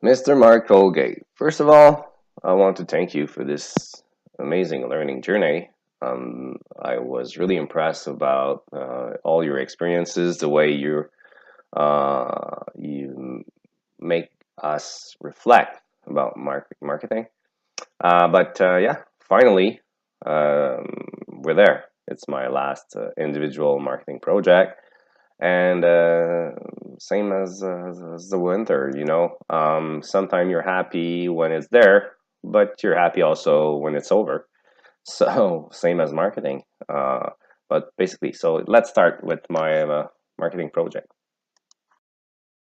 Mr. Mark Colgate, first of all, I want to thank you for this amazing learning journey. I was really impressed about all your experiences, the way you make us reflect about marketing. But yeah, finally, um, we're there. It's my last individual marketing project, and same as the winter, sometimes you're happy when it's there, but you're happy also when it's over. So same as marketing. But basically, so let's start with my marketing project.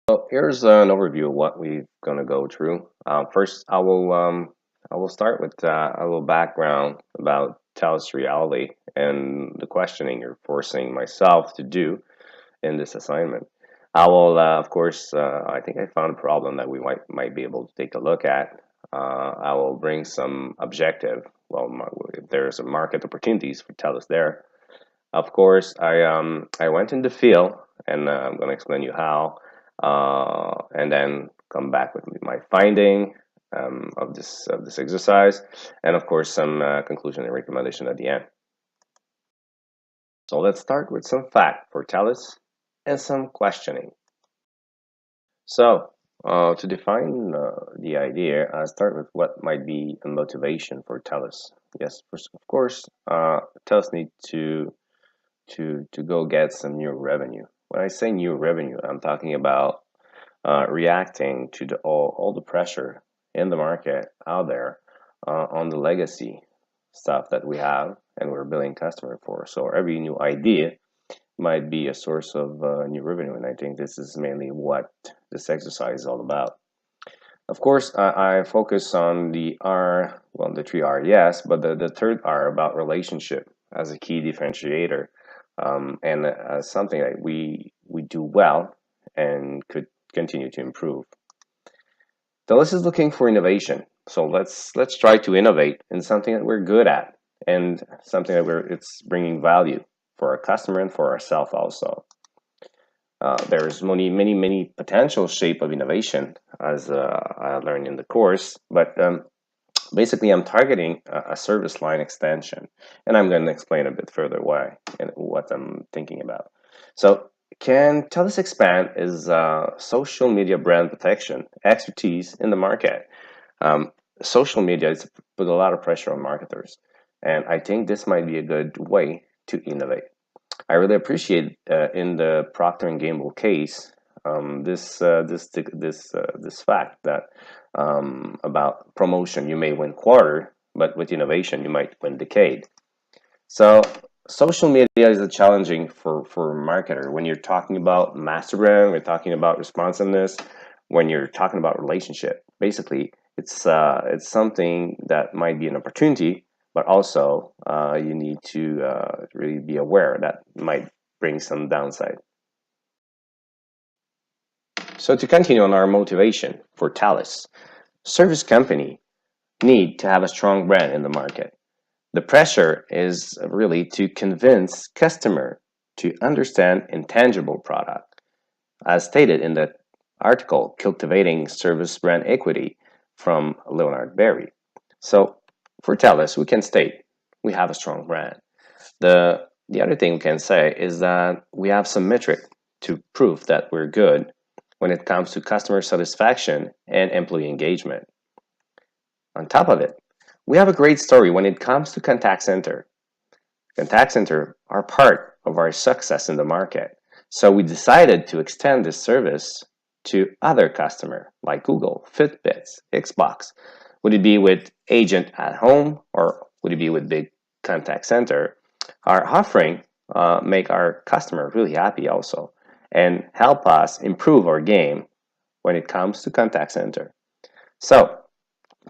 So here's an overview of what we're gonna go through. First, I will start with a little background about TELUS reality and the questioning you're forcing myself to do in this assignment. I will, of course, I think I found a problem that we might be able to take a look at. I will bring some objective. Well, if there's a market opportunities for TELUS there. Of course, I went in the field, and I'm going to explain you how, and then come back with my finding of this exercise, and of course some conclusion and recommendation at the end. So let's start with some fact for TELUS and some questioning. So, to define the idea, I'll start with what might be a motivation for TELUS. Yes, first, of course, TELUS need to go get some new revenue. When I say new revenue, I'm talking about reacting to all the pressure in the market out there on the legacy stuff that we have and we're billing customer for. So every new idea might be a source of new revenue, and I think this is mainly what this exercise is all about. Of course, I focus on the R, well, the three R, yes, but the third R about relationship as a key differentiator, and something that we do well and could continue to improve. Dallas is looking for innovation, so let's try to innovate in something that we're good at and something that it's bringing value for our customer and for ourselves also. There's many potential shape of innovation as I learned in the course, but basically I'm targeting a service line extension, and I'm going to explain a bit further why and what I'm thinking about. So can TELUS expand is social media brand protection expertise in the market. Social media is put a lot of pressure on marketers, and I think this might be a good way to innovate. I really appreciate in the Procter and Gamble case this fact that about promotion you may win quarter, but with innovation you might win decade. So social media is a challenging for a marketer when you're talking about master brand, we're talking about responsiveness, when you're talking about relationship. Basically, it's something that might be an opportunity, but also you need to really be aware that might bring some downside. So to continue on our motivation for TELUS, service company need to have a strong brand in the market. The pressure is really to convince customer to understand intangible product. As stated in the article, Cultivating Service Brand Equity from Leonard Berry. So for TELUS, we can state we have a strong brand. The other thing we can say is that we have some metric to prove that we're good when it comes to customer satisfaction and employee engagement. On top of it, we have a great story when it comes to contact center. Contact center are part of our success in the market. So we decided to extend this service to other customers like Google, Fitbits, Xbox. Would it be with agent at home or would it be with big contact center? Our offering make our customer really happy also and help us improve our game when it comes to contact center. So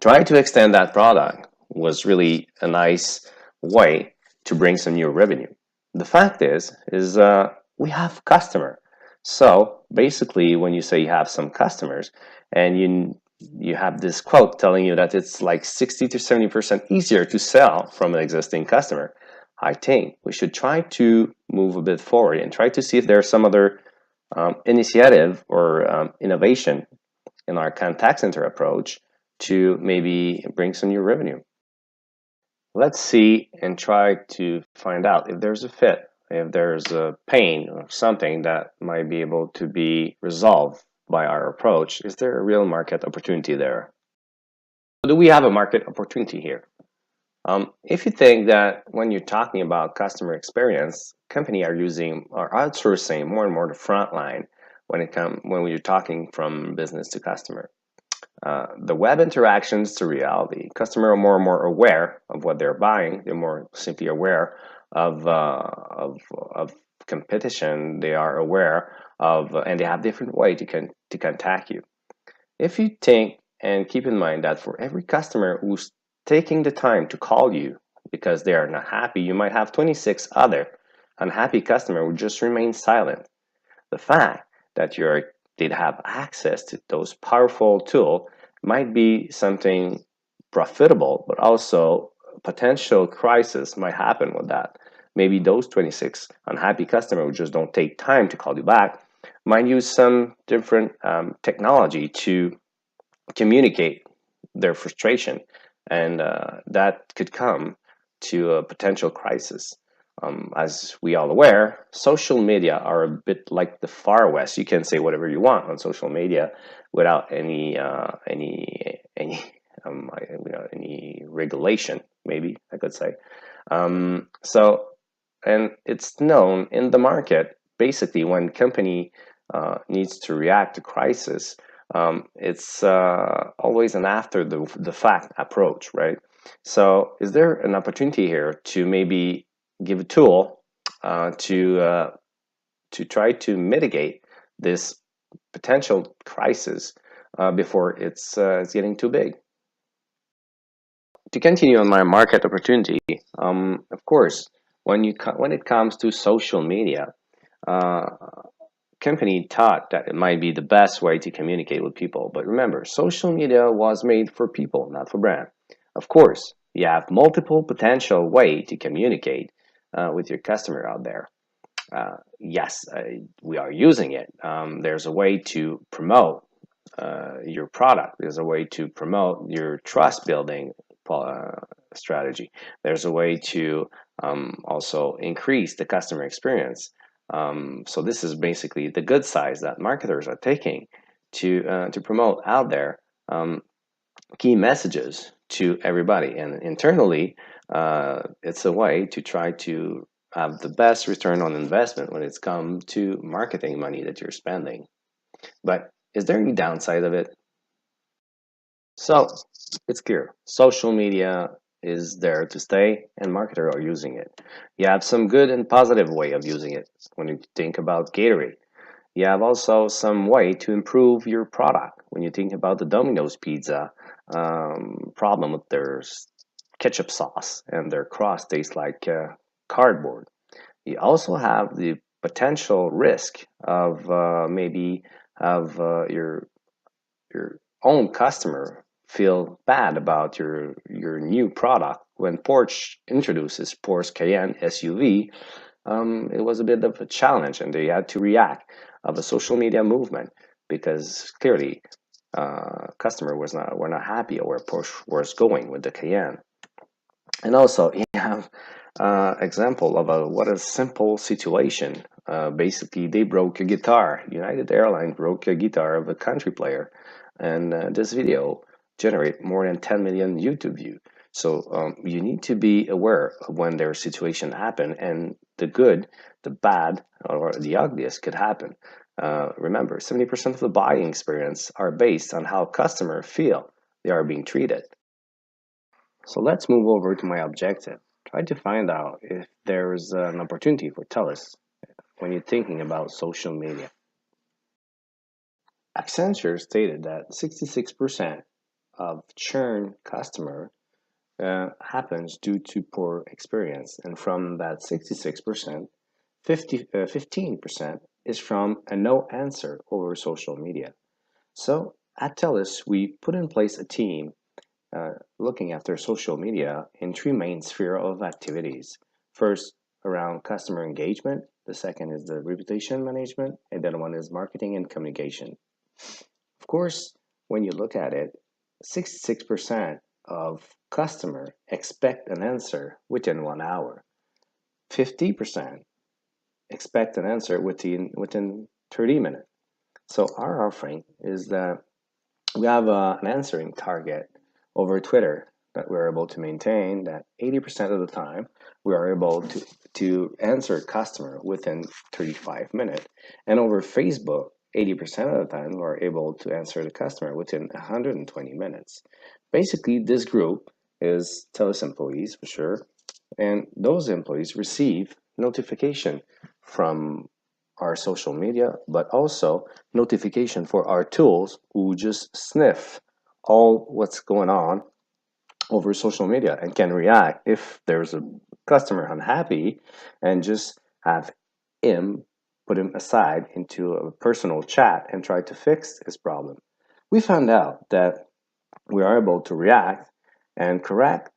trying to extend that product was really a nice way to bring some new revenue. The fact is we have customer. So basically, when you say you have some customers, and you have this quote telling you that it's like 60 to 70% easier to sell from an existing customer, I think we should try to move a bit forward and try to see if there's some other initiative or innovation in our contact center approach to maybe bring some new revenue. Let's see and try to find out if there's a fit, if there's a pain or something that might be able to be resolved by our approach. Is there a real market opportunity there? Do we have a market opportunity here? If you think that when you're talking about customer experience, company are using or outsourcing more and more the front line when you're talking from business to customer. The web interactions to reality. Customer are more and more aware of what they're buying. They're more simply aware of competition. They are aware of, and they have different way to contact you. If you think and keep in mind that for every customer who's taking the time to call you because they are not happy, you might have 26 other unhappy customer who just remain silent. The fact that they'd have access to those powerful tools might be something profitable, but also potential crisis might happen with that. Maybe those 26 unhappy customers who just don't take time to call you back might use some different technology to communicate their frustration, and that could come to a potential crisis. As we all aware, social media are a bit like the Far West. You can say whatever you want on social media without any regulation. Maybe I could say. And it's known in the market. Basically, when company needs to react to crisis, it's always an after the fact approach, right? So, is there an opportunity here to maybe give a tool to try to mitigate this potential crisis before it's getting too big? To continue on my market opportunity, of course, when it comes to social media, uh, company thought that it might be the best way to communicate with people. But remember, social media was made for people, not for brand. Of course, you have multiple potential way to communicate with your customer out there. Yes, we are using it. There's a way to promote your product. There's a way to promote your trust building strategy. There's a way to also increase the customer experience. So this is basically the good sides that marketers are taking to promote out there key messages to everybody. And internally, it's a way to try to have the best return on investment when it's come to marketing money that you're spending. But is there any downside of it? So it's clear. Social media is there to stay and marketers are using it. You have some good and positive way of using it when you think about Gatorade. You have also some way to improve your product when you think about the Domino's pizza problem with their ketchup sauce and their crust tastes like cardboard. You also have the potential risk of maybe have your own customer feel bad about your new product. When Porsche introduces Porsche Cayenne SUV, it was a bit of a challenge, and they had to react of a social media movement because clearly customer was not were not happy where Porsche was going with the Cayenne. And also, you have example of what a simple situation. Basically, they broke a guitar. United Airlines broke a guitar of a country player, and this video generate more than 10 million YouTube views. So you need to be aware of when their situation happen, and the good, the bad, or the ugliest could happen. Remember, 70% of the buying experience are based on how customers feel they are being treated. So let's move over to my objective. Try to find out if there's an opportunity for TELUS when you're thinking about social media. Accenture stated that 66% of churn customer happens due to poor experience, and from that 66%, 15% is from a no answer over social media. So at TELUS, we put in place a team looking after social media in three main sphere of activities. First, around customer engagement. The second is the reputation management, and then one is marketing and communication. Of course, when you look at it, 66% of customer expect an answer within 1 hour. 50% expect an answer within 30 minutes. So our offering is that we have an answering target over Twitter that we're able to maintain that 80% of the time we are able to answer customer within 35 minutes. And over Facebook, 80% of the time we're able to answer the customer within 120 minutes. Basically, this group is TELUS employees for sure, and those employees receive notification from our social media, but also notification for our tools who just sniff all what's going on over social media and can react if there's a customer unhappy and just have him put him aside into a personal chat and try to fix his problem. We found out that we are able to react and correct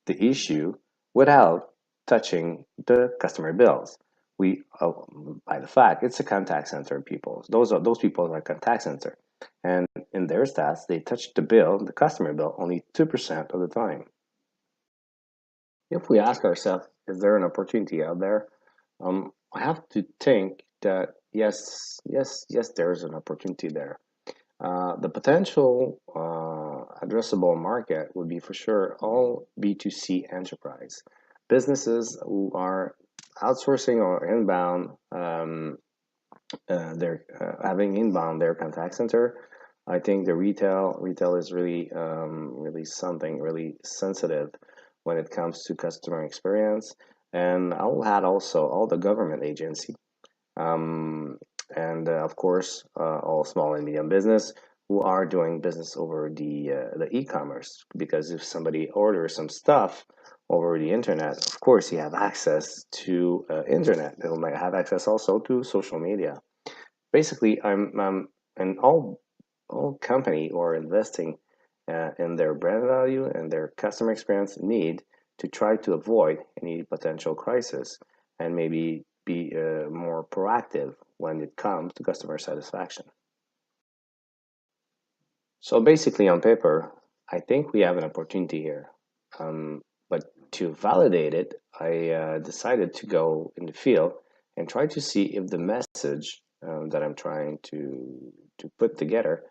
the issue without touching the customer bills. We, by the fact, it's a contact center people. Those people are contact center, and in their stats, they touch the customer bill, only 2% of the time. If we ask ourselves, is there an opportunity out there? I have to think that yes, there is an opportunity there. The potential addressable market would be for sure all B2C enterprise businesses who are outsourcing or inbound. They're having inbound their contact center. I think the retail is really something really sensitive when it comes to customer experience. And I'll add also all the government agency, um, and of course all small and medium business who are doing business over the e-commerce, because if somebody orders some stuff over the internet, of course you have access to internet. They might have access also to social media. Basically, and all company who are investing in their brand value and their customer experience need to try to avoid any potential crisis and maybe be more proactive when it comes to customer satisfaction. So basically, on paper, I think we have an opportunity here. But to validate it, I decided to go in the field and try to see if the message that I'm trying to put together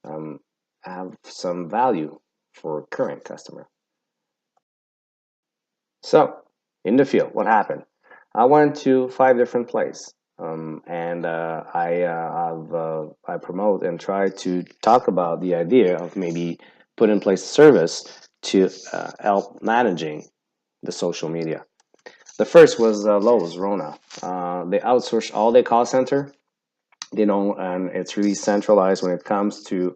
um, have some value for current customer. So, in the field, what happened? I went to 5 different places, and I promote and try to talk about the idea of maybe put in place a service to help managing the social media. The first was Lowe's Rona. They outsource all their call center, and it's really centralized when it comes to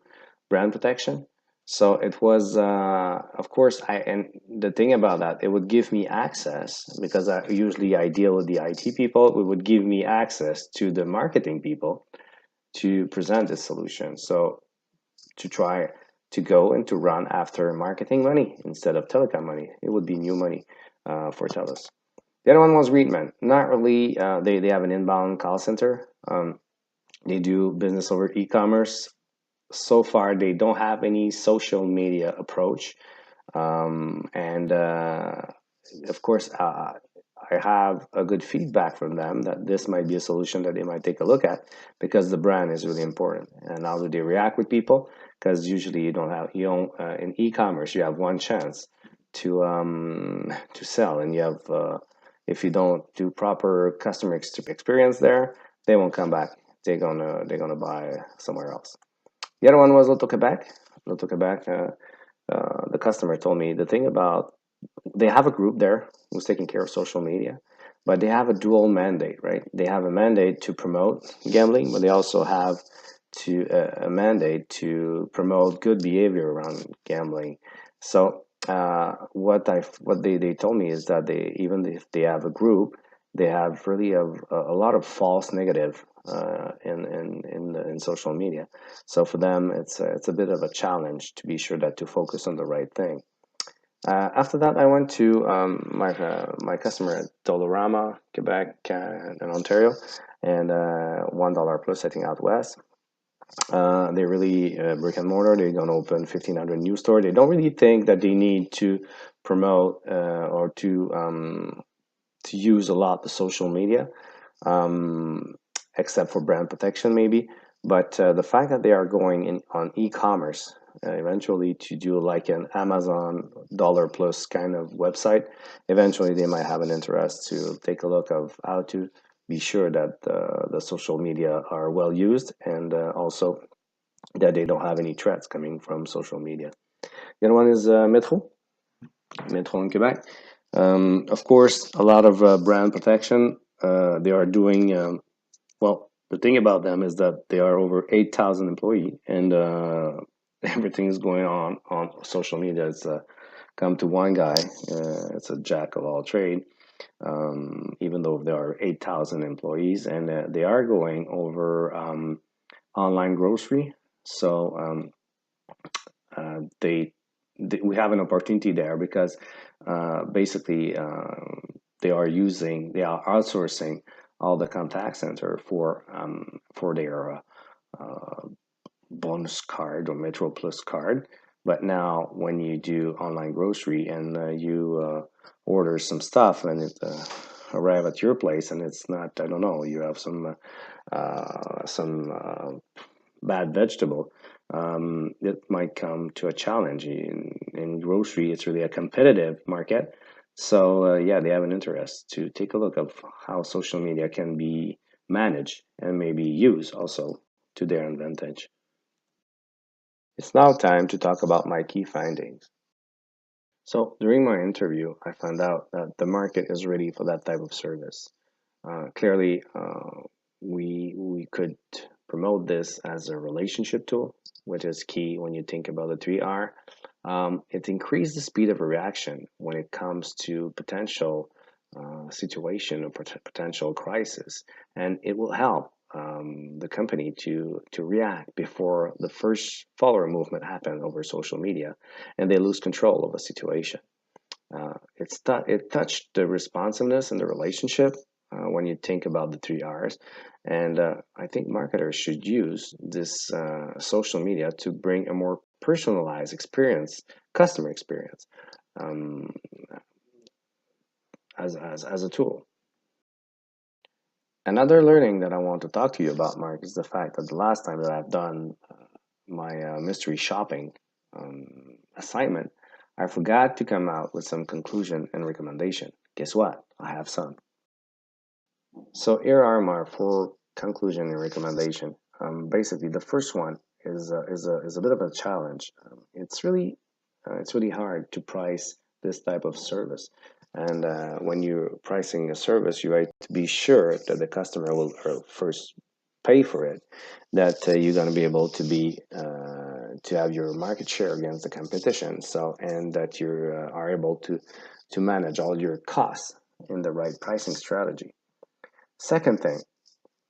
brand protection. So it was, of course, and the thing about that, it would give me access because I deal with the IT people. It would give me access to the marketing people to present this solution. So to try to go and to run after marketing money instead of telecom money, it would be new money for TELUS. The other one was Readman. Not really. They have an inbound call center. They do business over e-commerce. So far, they don't have any social media approach, and of course, I have a good feedback from them that this might be a solution that they might take a look at because the brand is really important. And how do they react with people? Because usually you don't in e-commerce you have one chance to sell, and you have if you don't do proper customer experience there, they won't come back. They're gonna buy somewhere else. The other one was Lotto Quebec. Lotto Quebec. The customer told me the thing about they have a group there who's taking care of social media, but they have a dual mandate, right? They have a mandate to promote gambling, but they also have a mandate to promote good behavior around gambling. So what they told me is that they, even if they have a group, they have really a lot of false negative in social media. So for them, it's a bit of a challenge to be sure that to focus on the right thing. After that, I went to my customer at Dolorama, Quebec, and Ontario, and $1 plus, I think, out west. They really brick and mortar. They're gonna open 1,500 new store. They don't really think that they need to promote or to use a lot the social media, um, except for brand protection maybe. But the fact that they are going in on e-commerce eventually to do like an Amazon dollar plus kind of website, eventually they might have an interest to take a look of how to be sure that the social media are well used and also that they don't have any threats coming from social media. The other one is Metro in Quebec. Of course, a lot of brand protection. They are doing well. The thing about them is that they are over 8,000 employees, and everything is going on social media. It's come to one guy. It's a jack of all trade. Even though there are 8,000 employees, and they are going over online grocery. So we have an opportunity there because basically they are outsourcing all the contact center for their bonus card or Metro Plus card. But now, when you do online grocery and you order some stuff and it arrive at your place and it's not, I don't know, you have some bad vegetable, it might come to a challenge. In grocery, it's really a competitive market. So yeah, they have an interest to take a look of how social media can be managed and maybe used also to their advantage. It's now time to talk about my key findings. So during my interview, I found out that the market is ready for that type of service. Clearly, we could promote this as a relationship tool, which is key when you think about the 3R. It increased the speed of a reaction when it comes to potential situation or potential crisis, and it will help the company to react before the first follower movement happen over social media, and they lose control of a situation. It touched the responsiveness and the relationship when you think about the 3 R's. And I think marketers should use this social media to bring a more personalized experience, customer experience, um, as a tool. Another learning that I want to talk to you about, Mark, is the fact that the last time that I've done my mystery shopping assignment, I forgot to come out with some conclusion and recommendation. Guess what? I have some. So here are my four conclusion and recommendation. Basically, the first one is a bit of a challenge. It's really hard to price this type of service, and when you're pricing a service, you have to be sure that the customer will first pay for it, that you're going to be able to have your market share against the competition. So and that you are able to manage all your costs in the right pricing strategy. Second thing,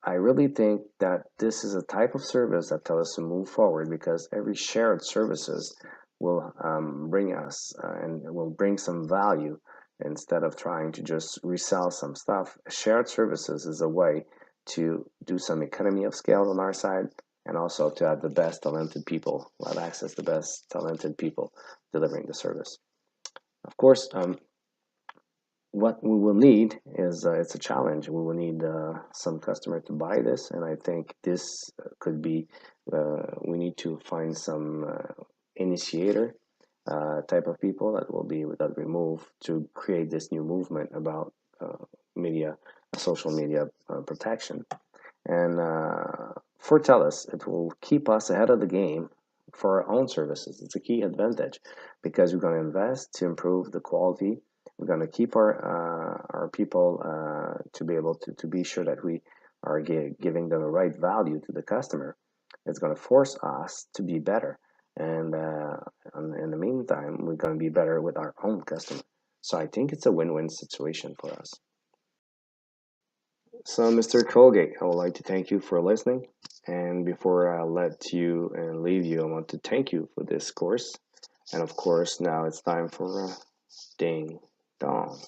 I really think that this is a type of service that tells us to move forward because every shared services will bring us and will bring some value instead of trying to just resell some stuff. Shared services is a way to do some economy of scale on our side and also to have the best talented people, have access to the best talented people delivering the service. Of course, what we will need is it's a challenge. We will need some customer to buy this, and I think this could be we need to find some initiator type of people that we move to create this new movement about media, social media protection. And for TELUS, it will keep us ahead of the game for our own services. It's a key advantage because we're going to invest to improve the quality. We're going to keep our people to be able to be sure that we are giving them the right value to the customer. It's going to force us to be better, and in the meantime, we're going to be better with our own customer. So I think it's a win-win situation for us. So, Mr. Colgate, I would like to thank you for listening. And before I let you and leave you, I want to thank you for this course. And of course, now it's time for ding dong.